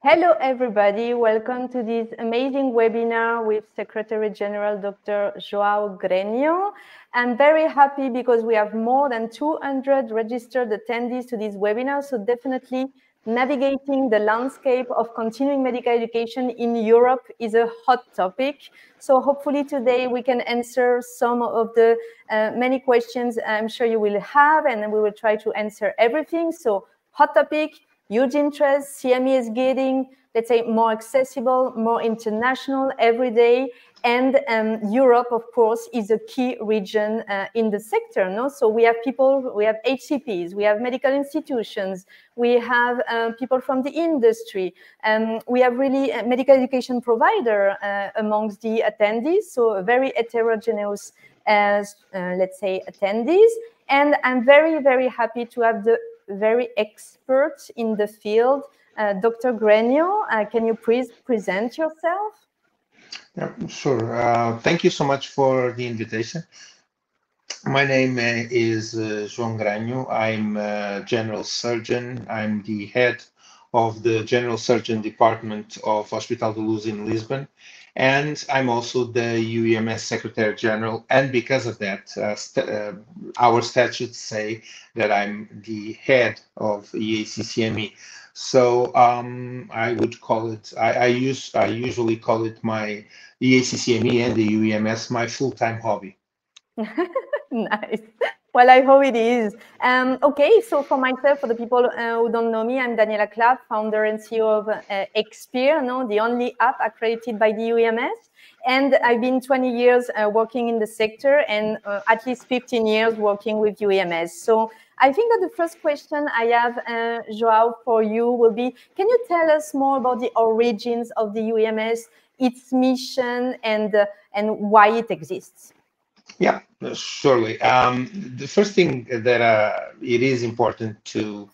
Hello, everybody. Welcome to this amazing webinar with Secretary General Dr. João Grenho. I'm very happy because we have more than 200 registered attendees to this webinar. So definitely navigating the landscape of continuing medical education in Europe is a hot topic. So hopefully today we can answer some of the many questions I'm sure you will have, and we will try to answer everything. So hot topic, huge interest. CME is getting, let's say, more accessible, more international every day. And Europe, of course, is a key region in the sector. No? So we have people, we have HCPs, we have medical institutions, we have people from the industry. We have really a medical education provider amongst the attendees. So a very heterogeneous, let's say, attendees. And I'm very, very happy to have the very expert in the field, Dr. Grenho. Can you please present yourself? Yeah, sure. Thank you so much for the invitation. My name is João Grenho. I'm a general surgeon. I'm the head of the general surgeon department of Hospital de Luz in Lisbon. And I'm also the UEMS Secretary General. And because of that, our statutes say that I'm the head of EACCME. So I would call it, I usually call it my EACCME and the UEMS my full-time hobby. Nice. Well, I hope it is. Okay, so for myself, for the people who don't know me, I'm Daniela Clape, founder and CEO of Xpeer, the only app accredited by the UEMS. And I've been 20 years working in the sector and at least 15 years working with UEMS. So I think that the first question I have, João, for you will be, can you tell us more about the origins of the UEMS, its mission, and why it exists? Yeah, surely. The first thing that it is important to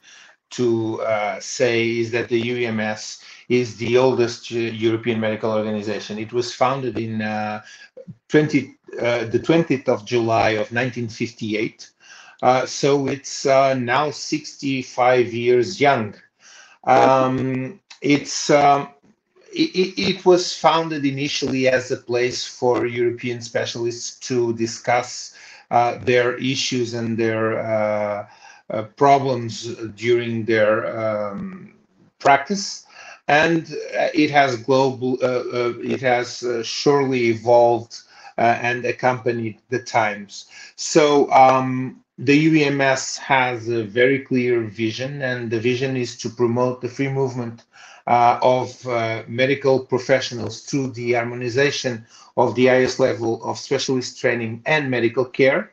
say is that the UEMS is the oldest European medical organization. It was founded in the 20th of July of 1958. So it's now 65 years young. It was founded initially as a place for European specialists to discuss their issues and their problems during their practice, and it has surely evolved and accompanied the times. So the UEMS has a very clear vision, and the vision is to promote the free movement of medical professionals through the harmonization of the highest level of specialist training and medical care.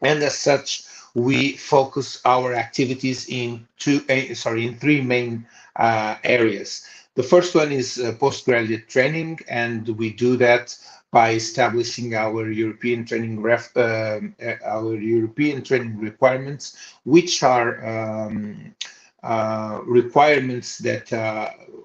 And as such, we focus our activities in three main areas. The first one is postgraduate training, and we do that by establishing our European training requirements, which are requirements that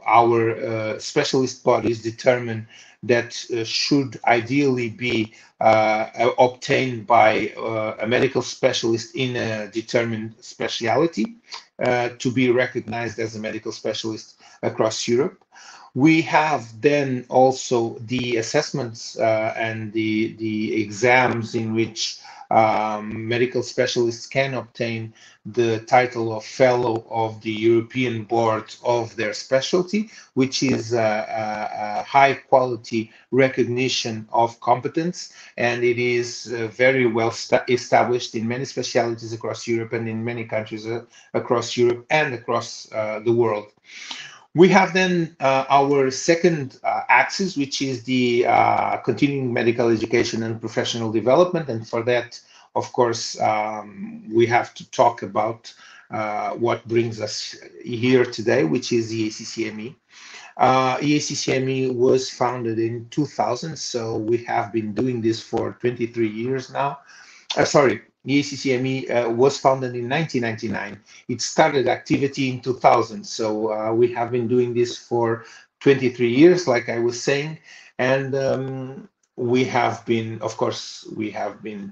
our specialist bodies determine that should ideally be obtained by a medical specialist in a determined specialty to be recognized as a medical specialist across Europe. We have then also the assessments and the exams in which medical specialists can obtain the title of Fellow of the European Board of their specialty, which is a high quality recognition of competence, and it is very well established in many specialties across Europe and in many countries across Europe and across the world. We have then our second axis, which is the continuing medical education and professional development. And for that, of course, we have to talk about what brings us here today, which is the EACCME. EACCME was founded in 2000, so we have been doing this for 23 years now. The EACCME was founded in 1999. It started activity in 2000, so we have been doing this for 23 years, like I was saying, and we have been, of course,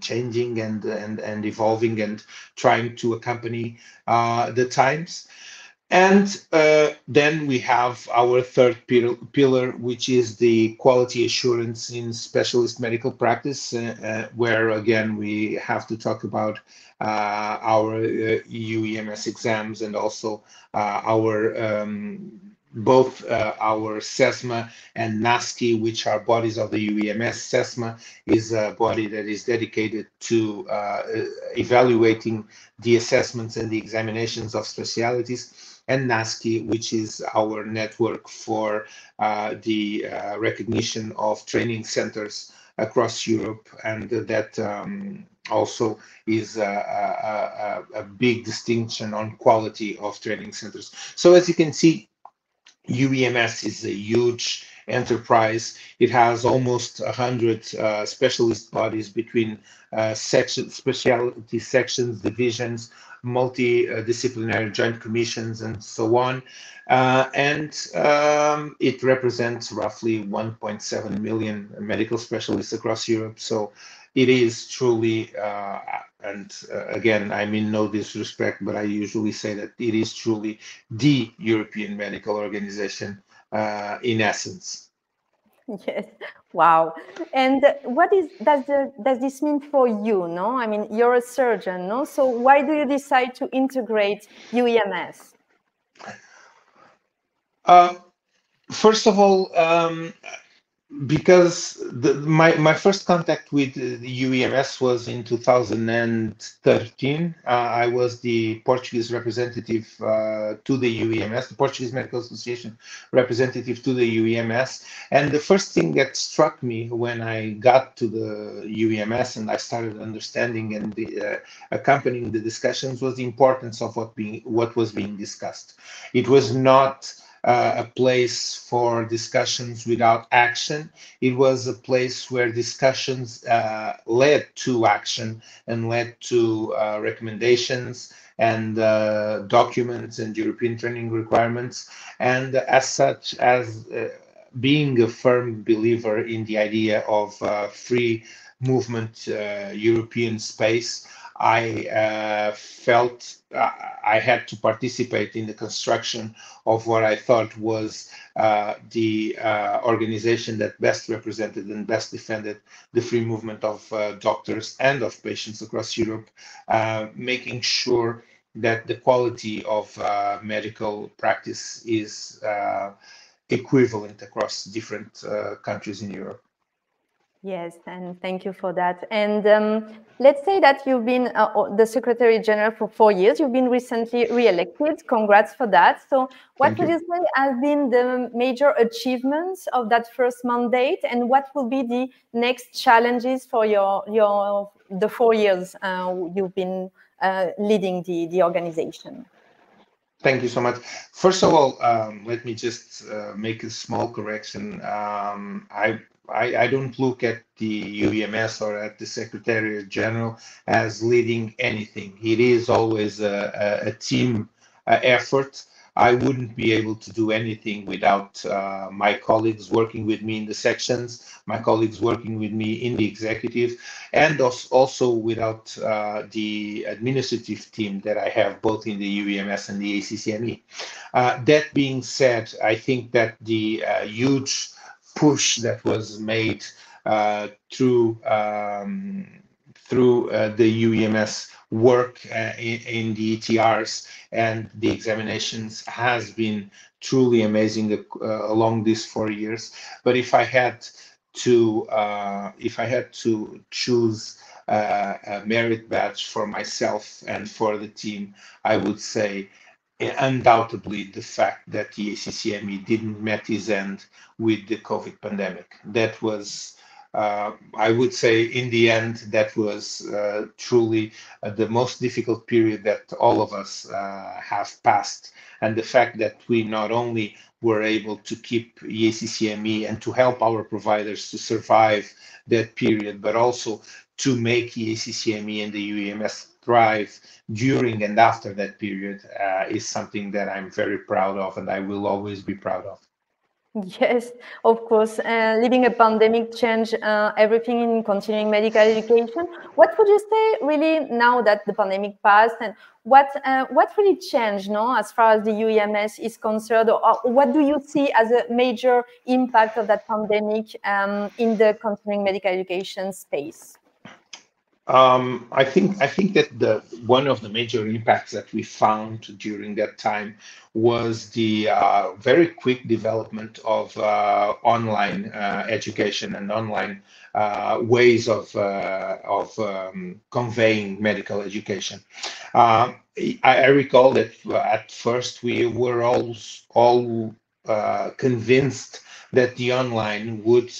changing and evolving and trying to accompany the times. And then we have our third pillar, which is the quality assurance in specialist medical practice, where again we have to talk about our UEMS exams and also our both our CESMA and NASCI, which are bodies of the UEMS. CESMA is a body that is dedicated to evaluating the assessments and the examinations of specialities, and NASCI, which is our network for the recognition of training centers across Europe, and that also is a big distinction on quality of training centers. So as you can see, UEMS is a huge enterprise. It has almost 100 specialist bodies between specialty sections, divisions, multidisciplinary joint commissions, and so on. It represents roughly 1.7 million medical specialists across Europe. So it is truly, again, I mean no disrespect, but I usually say that it is truly the European medical organization in essence. Yes. Wow. And what does this mean for you? No, I mean you're a surgeon, no. So why do you decide to integrate UEMS? First of all, because my first contact with the UEMS was in 2013. I was the Portuguese representative to the UEMS, the Portuguese Medical Association representative to the UEMS. And the first thing that struck me when I got to the UEMS and I started understanding and accompanying the discussions was the importance of what was being discussed. It was not a place for discussions without action. It was a place where discussions led to action and led to recommendations and documents and European training requirements. And as such, as being a firm believer in the idea of free movement European space, I felt I had to participate in the construction of what I thought was the organization that best represented and best defended the free movement of doctors and of patients across Europe, making sure that the quality of medical practice is equivalent across different countries in Europe. Yes, and thank you for that. And let's say that you've been the Secretary General for 4 years. You've been recently re-elected. Congrats for that. So what would you say have been the major achievements of that first mandate, and what will be the next challenges for the 4 years you've been leading the organization? Thank you so much. First of all, let me just make a small correction. I don't look at the UEMS or at the Secretariat General as leading anything. It is always a team effort. I wouldn't be able to do anything without my colleagues working with me in the sections, my colleagues working with me in the executive, and also without the administrative team that I have both in the UEMS and the ACCME. That being said, I think that the huge push that was made through the UEMS work in the ETRs and the examinations has been truly amazing along these 4 years. But if I had to choose a merit badge for myself and for the team, I would say undoubtedly the fact that the ACCME didn't met his end with the COVID pandemic. That was, I would say, in the end, that was truly the most difficult period that all of us have passed. And the fact that we not only were able to keep EACCME and to help our providers to survive that period, but also to make EACCME and the UEMS thrive during and after that period is something that I'm very proud of and I will always be proud of. Yes, of course. Living a pandemic changed everything in continuing medical education. What would you say, really, now that the pandemic passed, and what really changed, no, as far as the UEMS is concerned, or what do you see as a major impact of that pandemic in the continuing medical education space? I think that the one of the major impacts that we found during that time was the very quick development of online education and online ways of conveying medical education. I recall that at first we were all convinced that the online would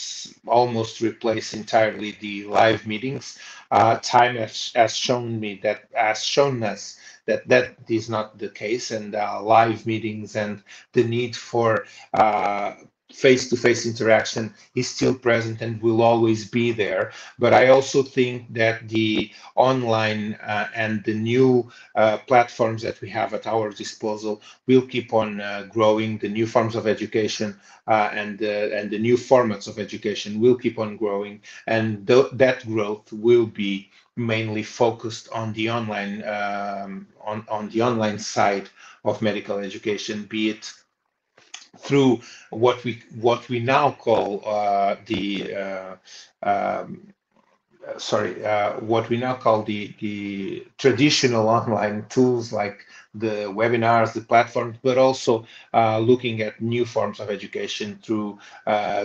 almost replace entirely the live meetings. Time has shown us that that is not the case, and live meetings and the need for face-to-face interaction is still present and will always be there. But I also think that the online and the new platforms that we have at our disposal will keep on growing. The new forms of education and the new formats of education will keep on growing, and that growth will be mainly focused on the online on the online side of medical education, be it through what we now call what we now call the traditional online tools like the webinars, the platforms, but also looking at new forms of education through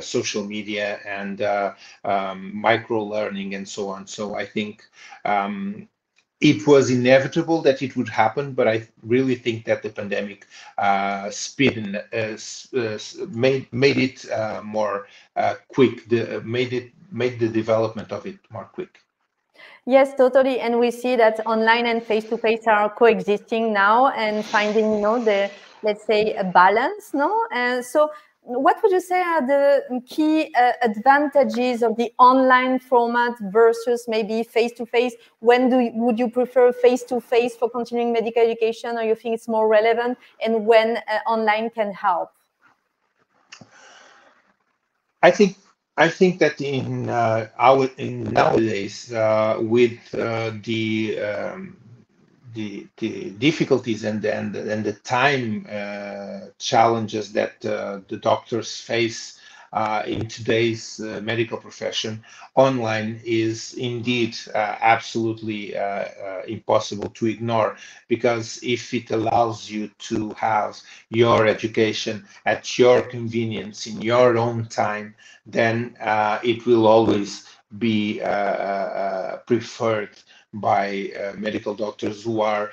social media and micro learning and so on. So I think it was inevitable that it would happen, but I really think that the pandemic made it more quick, made the development of it more quick. Yes, totally. And we see that online and face-to-face are coexisting now and finding, the, let's say, a balance, no? And so what would you say are the key advantages of the online format versus maybe face-to-face? Would you prefer face-to-face for continuing medical education, or you think it's more relevant, and when online can help? I think that in nowadays with the difficulties and the time challenges that the doctors face in today's medical profession, online is indeed absolutely impossible to ignore, because if it allows you to have your education at your convenience in your own time, then it will always be preferred by medical doctors who are,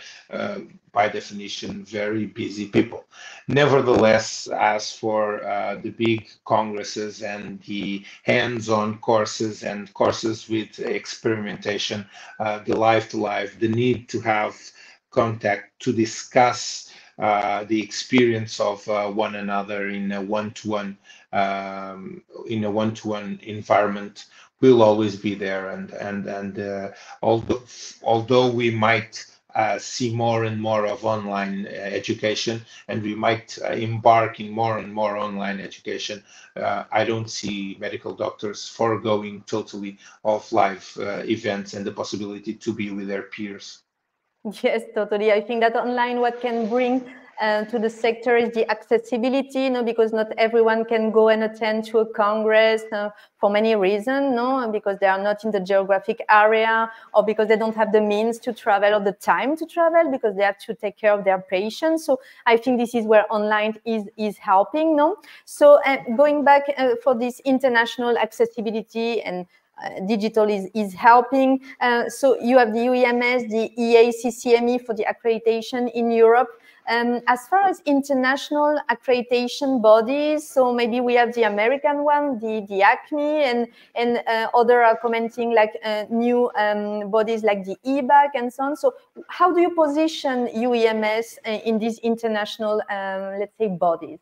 by definition, very busy people. Nevertheless, as for the big congresses and the hands-on courses and courses with experimentation, the life-to-life, the need to have contact to discuss the experience of one another in a one-to-one environment will always be there, and although we might see more and more of online education, and we might embark in more and more online education, I don't see medical doctors foregoing totally of live events and the possibility to be with their peers. Yes, totally. I think that online, what can bring to the sector is the accessibility, because not everyone can go and attend to a congress for many reasons, because they are not in the geographic area, or because they don't have the means to travel or the time to travel, because they have to take care of their patients. So I think this is where online is helping, So going back for this international accessibility, and digital is helping. So you have the UEMS, the EACCME for the accreditation in Europe. As far as international accreditation bodies, so maybe we have the American one, the ACME, and other are commenting like new bodies like the EBAC and so on. So how do you position UEMS in these international, let's say, bodies?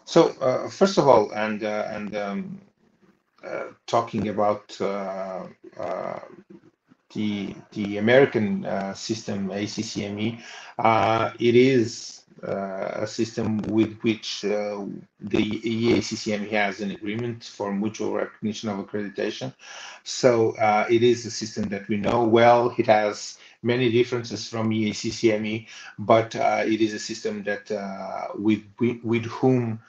So first of all, talking about the American system, ACCME, it is a system with which the EACCME has an agreement for mutual recognition of accreditation. So it is a system that we know well. It has many differences from EACCME, but it is a system that with whom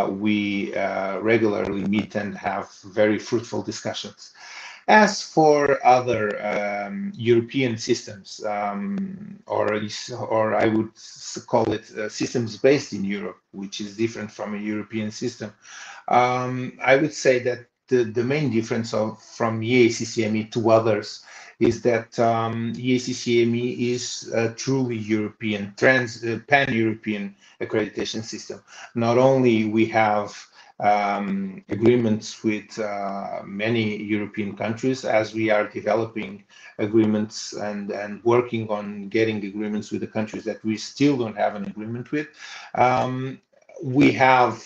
we regularly meet and have very fruitful discussions. As for other European systems, or I would call it systems based in Europe, which is different from a European system, I would say that the main difference from EACCME to others is that EACCME is a truly European, pan-European accreditation system. Not only we have agreements with many European countries, as we are developing agreements and working on getting agreements with the countries that we still don't have an agreement with. We have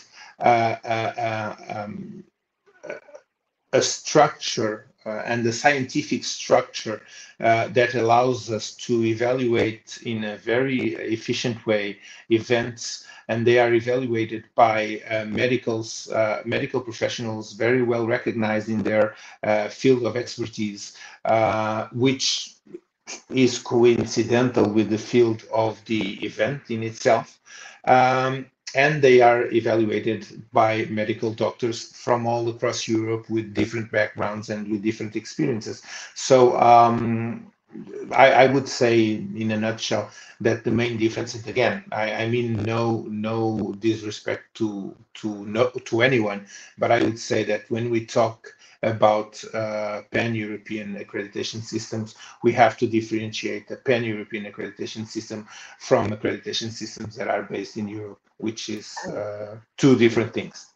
a structure and a scientific structure that allows us to evaluate in a very efficient way events, and they are evaluated by medical professionals very well recognized in their field of expertise, which is coincidental with the field of the event in itself. And they are evaluated by medical doctors from all across Europe with different backgrounds and with different experiences. So I would say, in a nutshell, that the main difference, and again, I mean no disrespect to anyone, but I would say that when we talk about pan-European accreditation systems, we have to differentiate the pan-European accreditation system from accreditation systems that are based in Europe, which is two different things.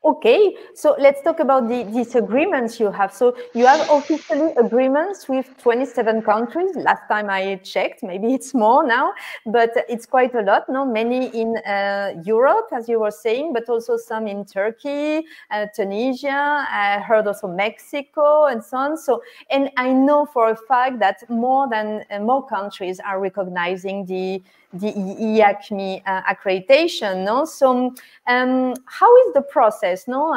Okay, so let's talk about these agreements you have. So you have officially agreements with 27 countries. Last time I checked, maybe it's more now, but it's quite a lot. No, many in Europe, as you were saying, but also some in Turkey, Tunisia. I heard also Mexico and so on. So, and I know for a fact that more countries are recognizing the EACME accreditation. No, so how is the process? No,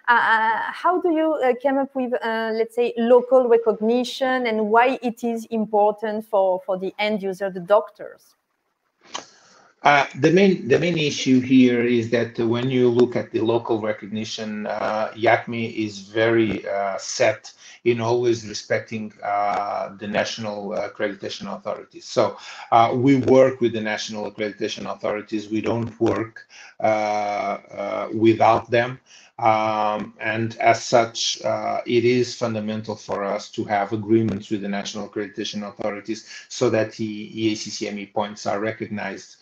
how do you come up with, let's say, local recognition, and why it is important for the end user, the doctors? The main issue here is that when you look at the local recognition, EACME is very set in always respecting the national accreditation authorities. So we work with the national accreditation authorities. We don't work without them. And as such, it is fundamental for us to have agreements with the national accreditation authorities so that the EACCME points are recognized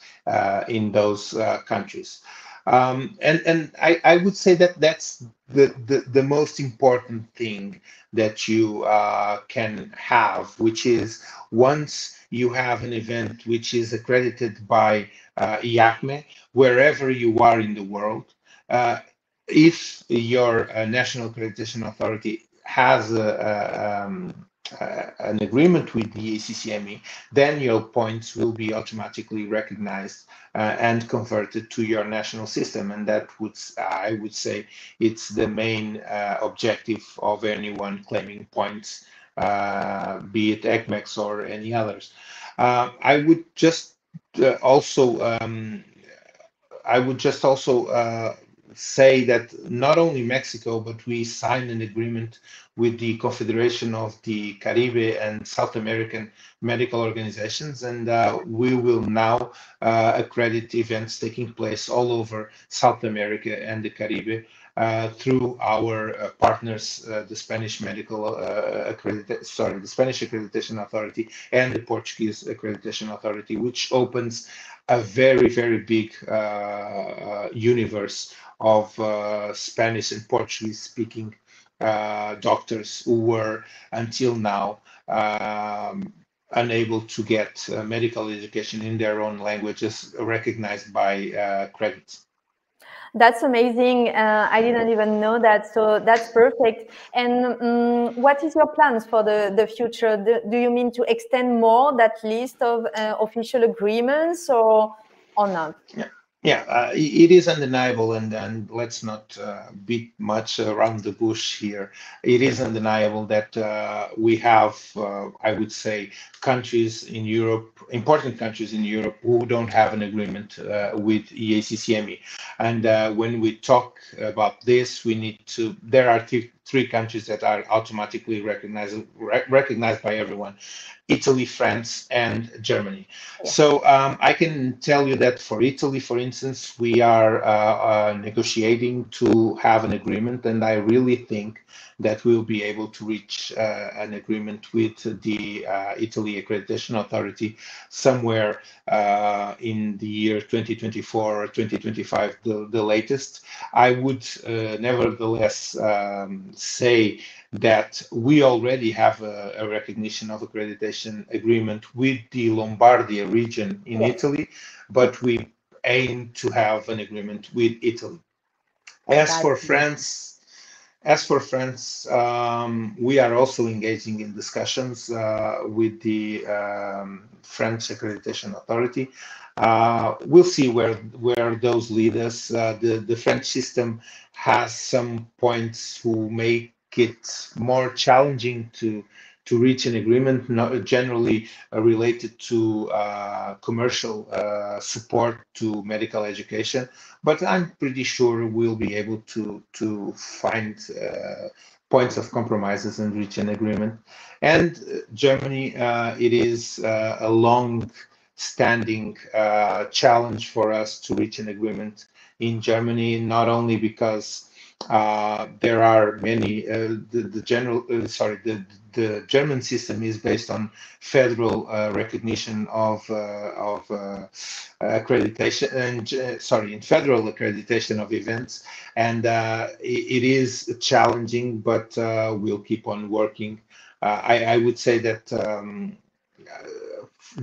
in those countries. And I would say that that's the most important thing that you can have, which is once you have an event which is accredited by EACME, wherever you are in the world, if your national accreditation authority has an agreement with the EACCME, then your points will be automatically recognized and converted to your national system. And that would, I would say, it's the main objective of anyone claiming points, be it ECMEX or any others. I would just also say that not only Mexico, but we signed an agreement with the Confederation of the Caribe and South American Medical Organizations, and we will now accredit events taking place all over South America and the Caribe through our partners, the Spanish the Spanish Accreditation Authority and the Portuguese Accreditation Authority, which opens a very, very big universe of Spanish and Portuguese speaking doctors who were until now unable to get medical education in their own languages recognized by credits. That's amazing. I didn't even know that. So that's perfect. And what is your plans for the future? Do you mean to extend more that list of official agreements, or? or not? Yeah, it is undeniable, and let's not beat much around the bush here. It is undeniable that we have, I would say, countries in Europe, important countries in Europe, who don't have an agreement with EACCME. And when we talk about this, we need to. There are three countries that are automatically recognized by everyone: Italy, France, and Germany. So I can tell you that for Italy, for instance, we are negotiating to have an agreement, and I really think that we'll be able to reach an agreement with the Italy Accreditation Authority somewhere in the year 2024 or 2025, the latest. I would nevertheless say that we already have a recognition of accreditation agreement with the Lombardia region in Italy, but we aim to have an agreement with Italy. As for France, we are also engaging in discussions with the French Accreditation Authority. We'll see where those lead us. The French system has some points who make it more challenging to reach an agreement, not generally related to commercial support to medical education. But I'm pretty sure we'll be able to find points of compromises and reach an agreement. And Germany, it is a long-standing challenge for us to reach an agreement in Germany, not only because there are many. The German system is based on federal recognition of accreditation and in federal accreditation of events, and it is challenging, but we'll keep on working. I would say that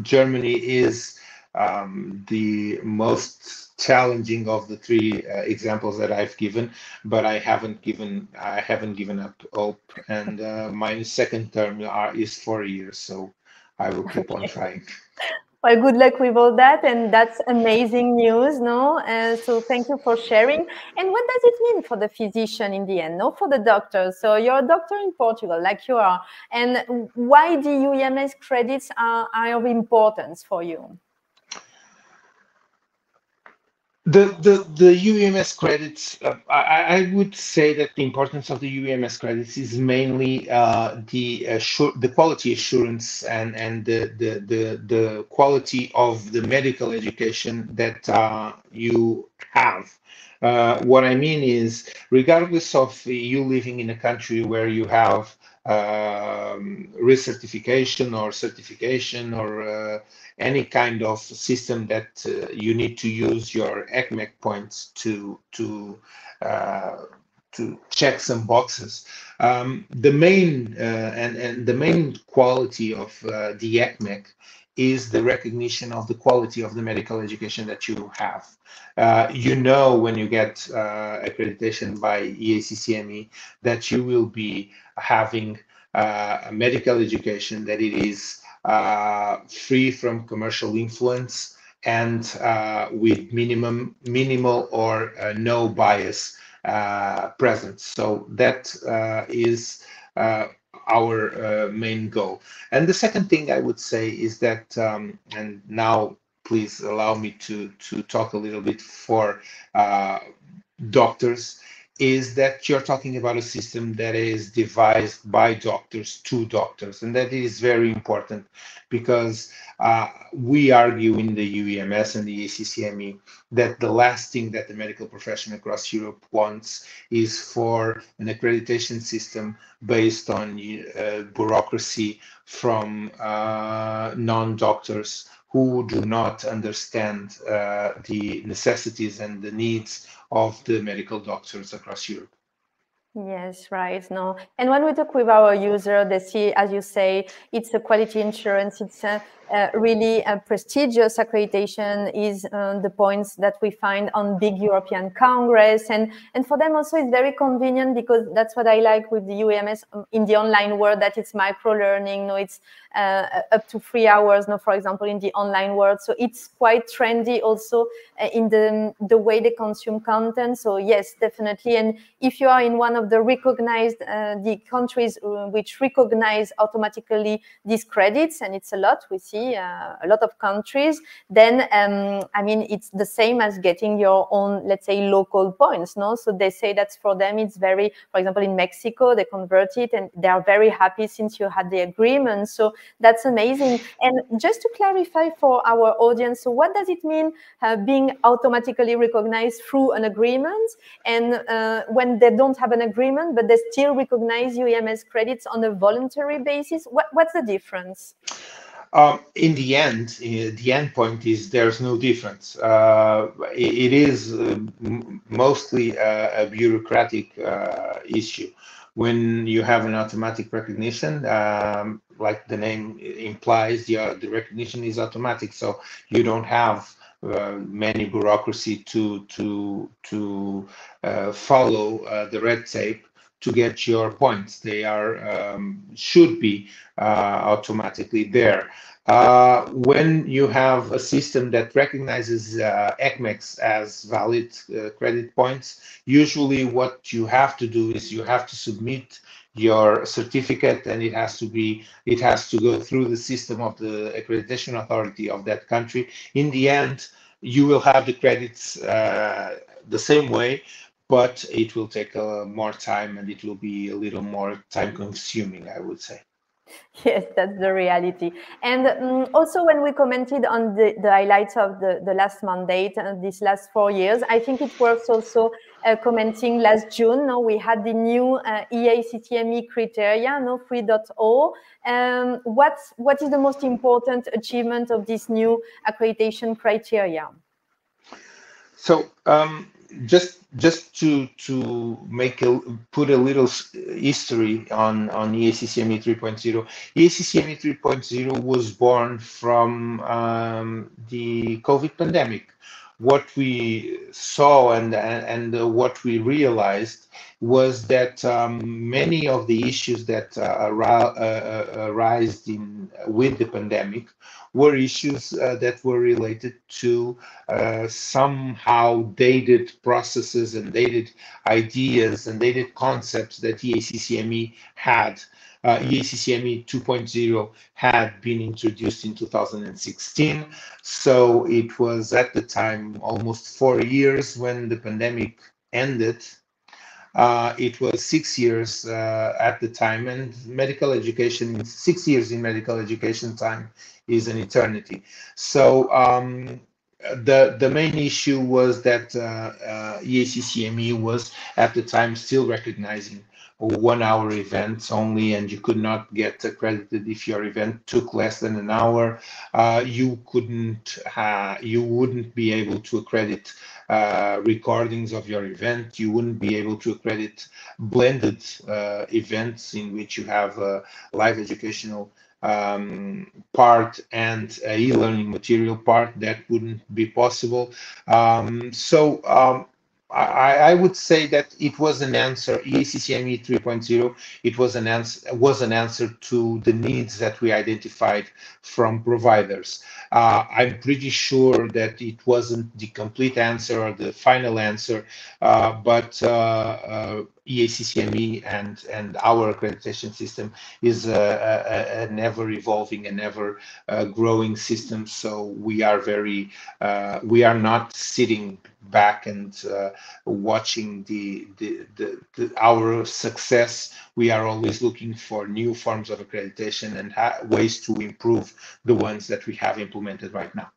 Germany is the most challenging of the three examples that I've given, but I haven't given up hope. And my second term is 4 years, so I will keep on trying. Well, good luck with all that, and that's amazing news, no? So thank you for sharing. And what does it mean for the physician in the end, no? For the doctor. So you're a doctor in Portugal, like you are, and why the UEMS credits are of importance for you? The UEMS credits, I would say that the importance of the UEMS credits is mainly the quality assurance and the quality of the medical education that you have. What I mean is, regardless of you living in a country where you have recertification or certification or any kind of system that you need to use your ECMEC points to check some boxes. The main and the main quality of the ECMEC is the recognition of the quality of the medical education that you have. You know, when you get accreditation by EACCME, that you will be having a medical education that it is free from commercial influence and with minimal or no bias present. So that is our main goal. And the second thing I would say is that, and now please allow me to talk a little bit for doctors, is that you're talking about a system that is devised by doctors to doctors. And that is very important because we argue in the UEMS and the ACCME that the last thing that the medical profession across Europe wants is for an accreditation system based on bureaucracy from non-doctors who do not understand the necessities and the needs of the medical doctors across Europe. Yes, right. No, and when we talk with our user, they see, as you say, it's a quality insurance. It's a really a prestigious accreditation. Is the points that we find on big European Congress, and for them also it's very convenient, because that's what I like with the UEMS in the online world, that it's micro learning. No, it's up to 3 hours. No, for example, in the online world, so it's quite trendy also in the way they consume content. So yes, definitely. And if you are in one of the recognized the countries which recognize automatically these credits, and it's a lot, we see a lot of countries, then I mean, it's the same as getting your own, let's say, local points. No, so they say that for them it's very, for example, in Mexico they convert it and they are very happy since you had the agreement. So that's amazing. And just to clarify for our audience, so what does it mean being automatically recognized through an agreement, and when they don't have an agreement but they still recognize UEMS credits on a voluntary basis? What's the difference? In the end, the end point is there's no difference. It is mostly a bureaucratic issue. When you have an automatic recognition, like the name implies, the recognition is automatic, so you don't have many bureaucracy to follow the red tape to get your points. They are should be automatically there. When you have a system that recognizes ECMEX as valid credit points, usually what you have to do is you have to submit your certificate, and it has to go through the system of the accreditation authority of that country. In the end, you will have the credits the same way, but it will take more time, and it will be a little more time consuming, I would say. Yes, that's the reality. And also, when we commented on the highlights of the last mandate, these last 4 years, I think it worth also commenting last June. No, we had the new EACCME criteria, no 3.0. What is the most important achievement of this new accreditation criteria? So just to put a little history on EACCME 3.0. EACCME 3.0 was born from the COVID pandemic. What we saw and what we realized was that many of the issues that arised with the pandemic were issues that were related to somehow dated processes and dated ideas and dated concepts that EACCME had. EACCME 2.0 had been introduced in 2016, so it was at the time almost 4 years when the pandemic ended. It was 6 years at the time, and medical education, 6 years in medical education time is an eternity. So the main issue was that EACCME was at the time still recognizing 1 hour events only, and you could not get accredited if your event took less than an hour. You wouldn't be able to accredit recordings of your event. You wouldn't be able to accredit blended events in which you have a live educational part and a e-learning material part. That wouldn't be possible. I would say that it was an answer. EACCME 3.0. It was an answer to the needs that we identified from providers. I'm pretty sure that it wasn't the complete answer or the final answer, but EACCME and our accreditation system is an ever evolving and ever growing system. So we are not sitting back and watching our success. We are always looking for new forms of accreditation and ways to improve the ones that we have implemented right now.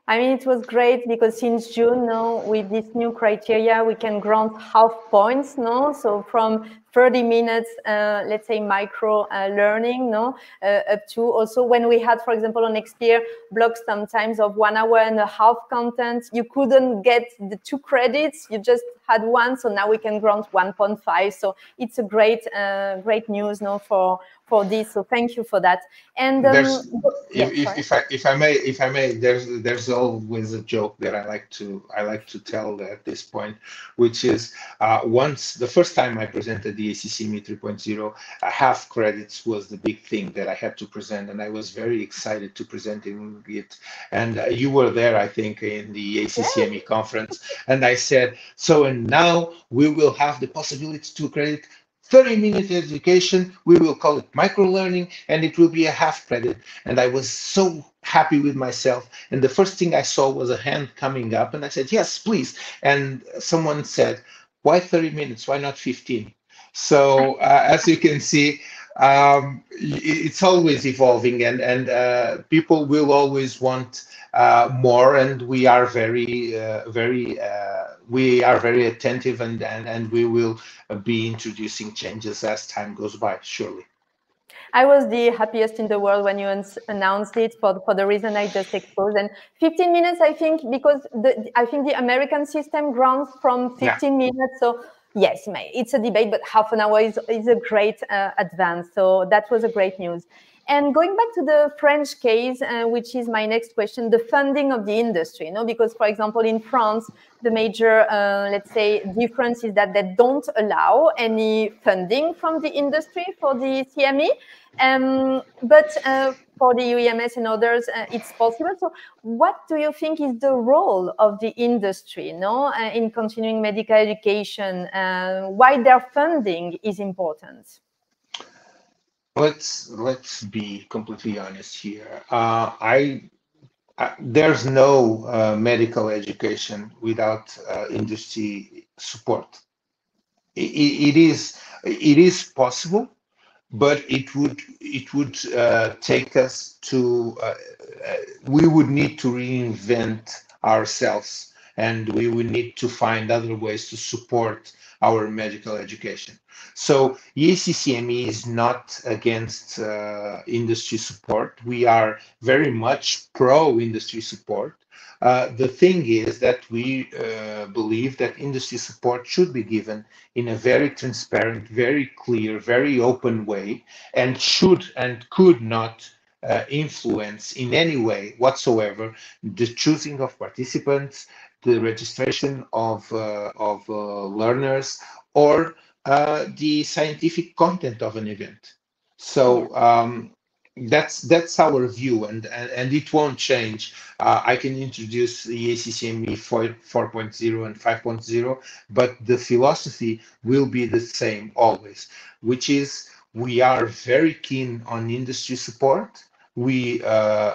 I mean, it was great because since June, no, with this new criteria, we can grant half points, no? So from 30 minutes, let's say micro learning, no, up to also when we had, for example, on Xpeer blocks sometimes of 1.5 hour content, you couldn't get the 2 credits, you just had 1, so now we can grant 1.5. So it's a great news, no, for this. So thank you for that. And if I may, there's always a joke that I like to tell at this point, which is once the first time I presented the ACCME 3.0, half credits was the big thing that I had to present, and I was very excited to present it. And you were there, I think, in the ACCME conference, and I said, so and now we will have the possibility to credit 30-minute education. We will call it micro learning, and it will be a half credit. And I was so happy with myself. And the first thing I saw was a hand coming up, and I said, yes, please. And someone said, why 30 minutes? Why not 15? So as you can see, it's always evolving, and people will always want more, and we are very attentive, and we will be introducing changes as time goes by, surely. I was the happiest in the world when you announced it for the reason I just exposed. And 15 minutes, I think, because I think the American system grants from 15 minutes. So yes, it's a debate, but half an hour is a great advance. So that was a great news. And going back to the French case, which is my next question, the funding of the industry, you know, because, for example, in France, the major, let's say, difference is that they don't allow any funding from the industry for the CME. But for the UEMS and others, it's possible. So what do you think is the role of the industry, in continuing medical education? Why their funding is important? Let's be completely honest here. There's no medical education without industry support. It is possible, but it would take us to we would need to reinvent ourselves, and we would need to find other ways to support our medical education. So EACCME is not against industry support. We are very much pro-industry support. The thing is that we believe that industry support should be given in a very transparent, very clear, very open way, and should and could not influence in any way whatsoever the choosing of participants, the registration of learners, or the scientific content of an event. So that's our view, and it won't change. I can introduce the ACCME 4.0 and 5.0, but the philosophy will be the same always, which is we are very keen on industry support. We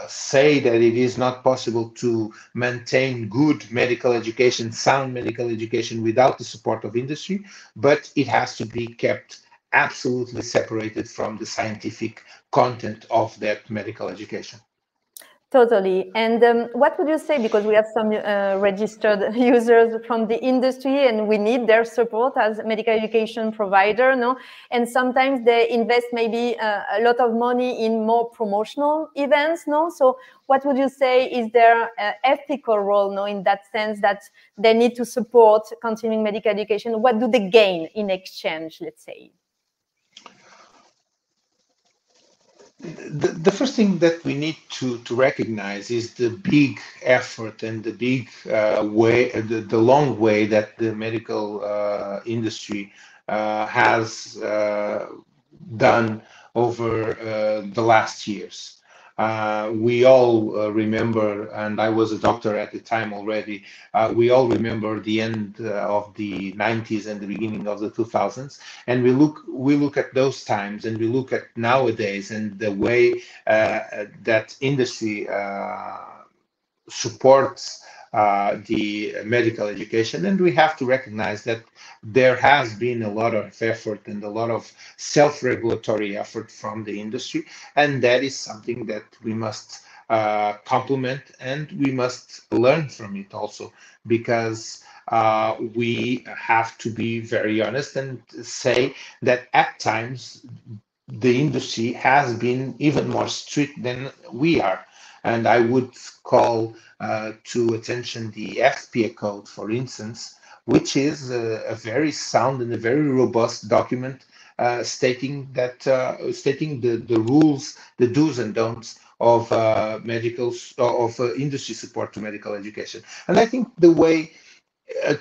say that it is not possible to maintain good medical education, sound medical education, without the support of industry, but it has to be kept absolutely separated from the scientific content of that medical education. Totally. And what would you say, because we have some registered users from the industry and we need their support as medical education provider, and sometimes they invest maybe a lot of money in more promotional events, so what would you say is their ethical role, in that sense that they need to support continuing medical education? What do they gain in exchange, let's say? The first thing that we need to recognize is the big effort and the big way, the long way that the medical industry has done over the last years. We all remember, and I was a doctor at the time already, we all remember the end of the 90s and the beginning of the 2000s, and we look at those times, and we look at nowadays and the way that industry supports the medical education, and we have to recognize that there has been a lot of effort and a lot of self-regulatory effort from the industry, and that is something that we must complement, and we must learn from it also, because we have to be very honest and say that at times the industry has been even more strict than we are. And I would call to attention the Xpeer code, for instance, which is a very sound and a very robust document stating the rules, the do's and don'ts of industry support to medical education. And I think the way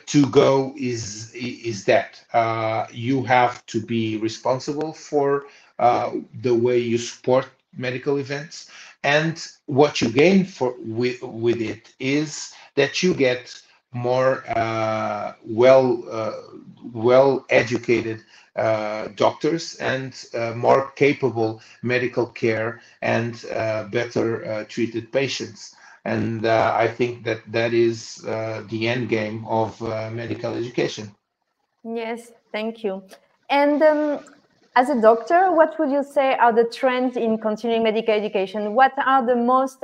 to go is that you have to be responsible for the way you support medical events, and what you gain with it is that you get more well educated doctors and more capable medical care and better treated patients. And I think that that is the end game of medical education. Yes, thank you. And as a doctor, what would you say are the trends in continuing medical education? What are the most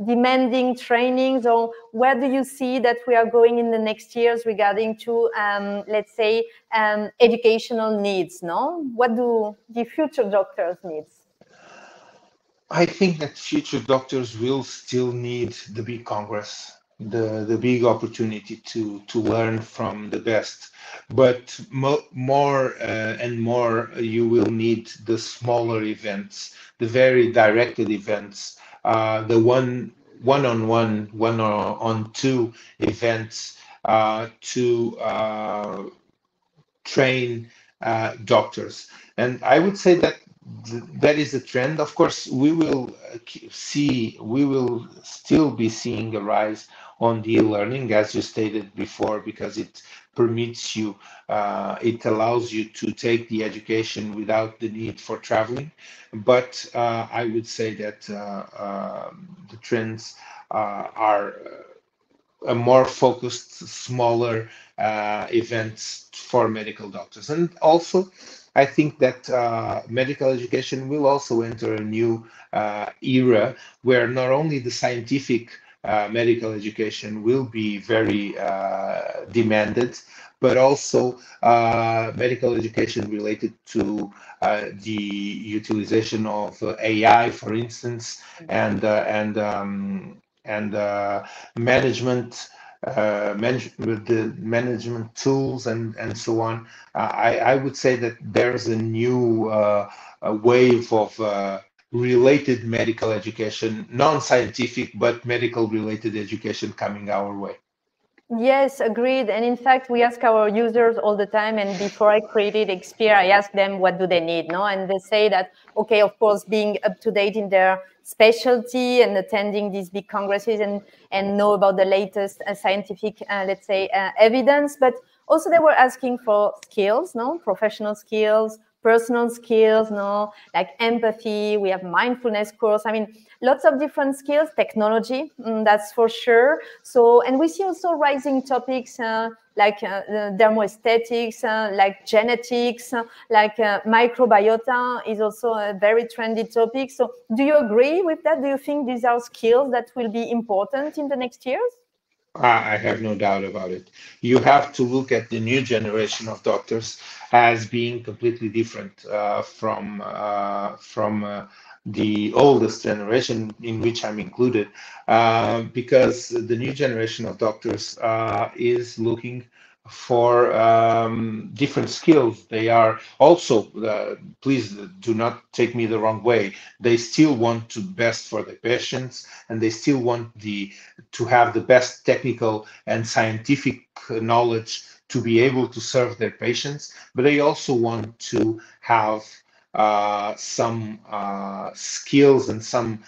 demanding trainings, or where do you see that we are going in the next years regarding to, let's say, educational needs? No, what do the future doctors need? I think that future doctors will still need the big congress, the big opportunity to learn from the best. But more and more, you will need the smaller events, the very directed events, the one-on-one, one-on-two events to train doctors. And I would say that that is a trend. Of course, we will still be seeing a rise on the e-learning, as you stated before, because it permits you, it allows you to take the education without the need for traveling. But I would say that the trends are a more focused, smaller events for medical doctors. And also, I think that medical education will also enter a new era where not only the scientific medical education will be very demanded, but also medical education related to the utilization of AI, for instance, and management, the management tools and so on. I would say that there's a new a wave of related medical education, non-scientific but medical related education coming our way. Yes, agreed. And in fact, we ask our users all the time. And before I created Xpeer, I asked them what do they need, no? And they say that, okay, of course, being up to date in their specialty and attending these big congresses and know about the latest scientific, let's say, evidence. But also they were asking for skills, no? Professional skills, personal skills, no, like empathy. We have mindfulness course. I mean, lots of different skills, technology, that's for sure. So, and we see also rising topics like thermoaesthetics, like genetics, like microbiota is also a very trendy topic. So, do you agree with that? Do you think these are skills that will be important in the next years? I have no doubt about it. You have to look at the new generation of doctors as being completely different from the oldest generation, in which I'm included, because the new generation of doctors is looking for different skills. They are also, please do not take me the wrong way, they still want to best for the patients, and they still want to have the best technical and scientific knowledge to be able to serve their patients, but they also want to have some skills and some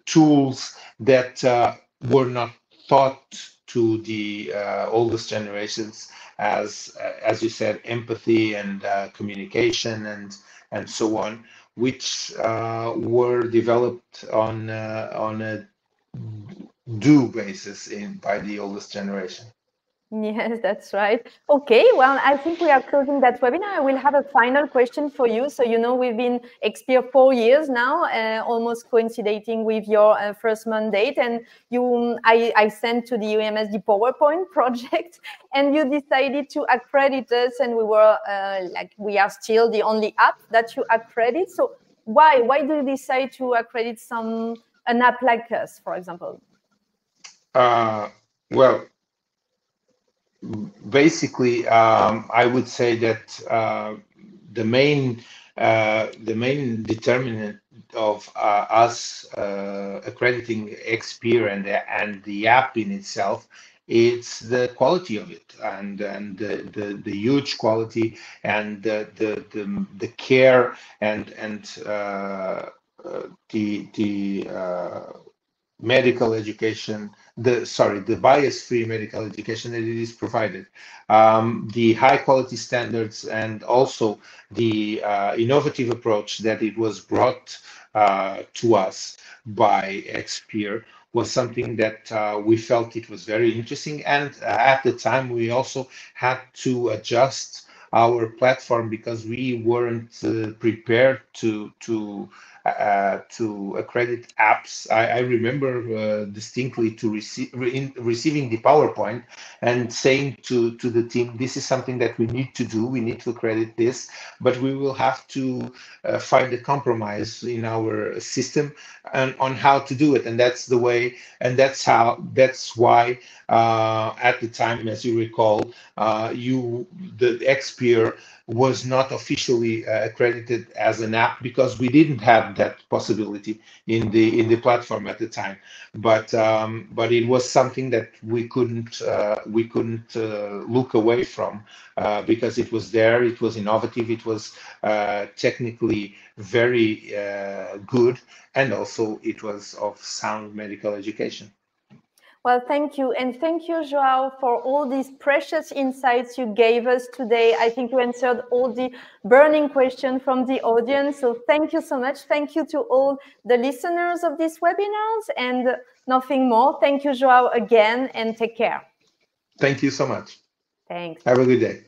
tools that were not taught to the oldest generations, as you said, empathy and communication and so on, which were developed on a do basis by the oldest generation. Yes, that's right. Okay, well, I think we are closing that webinar. I will have a final question for you. So, we've been Xpeer 4 years now, almost coinciding with your first mandate. And I sent to the UEMS the PowerPoint project, and you decided to accredit us. And we were we are still the only app that you accredit. So, why do you decide to accredit an app like us, for example? Well, basically, I would say that the main determinant of us accrediting Xpeer and the app in itself, it's the quality of it, and the huge quality, and the care, and the medical education, the bias-free medical education that it is provided, the high-quality standards, and also the innovative approach that it was brought to us by Xpeer was something that we felt it was very interesting. And at the time, we also had to adjust our platform because we weren't prepared to accredit apps. I remember distinctly to receiving the PowerPoint and saying to the team, this is something that we need to do. We need to accredit this, but we will have to find a compromise in our system and on how to do it. And that's the way, and that's why at the time, as you recall, the Xpeer was not officially accredited as an app because we didn't have that possibility in the platform at the time. But it was something that we couldn't look away from because it was there. It was innovative. It was technically very good, and also it was of sound medical education. Well, thank you. And thank you, João, for all these precious insights you gave us today. I think you answered all the burning questions from the audience. So thank you so much. Thank you to all the listeners of these webinars, and nothing more. Thank you, João, again, and take care. Thank you so much. Thanks. Have a good day.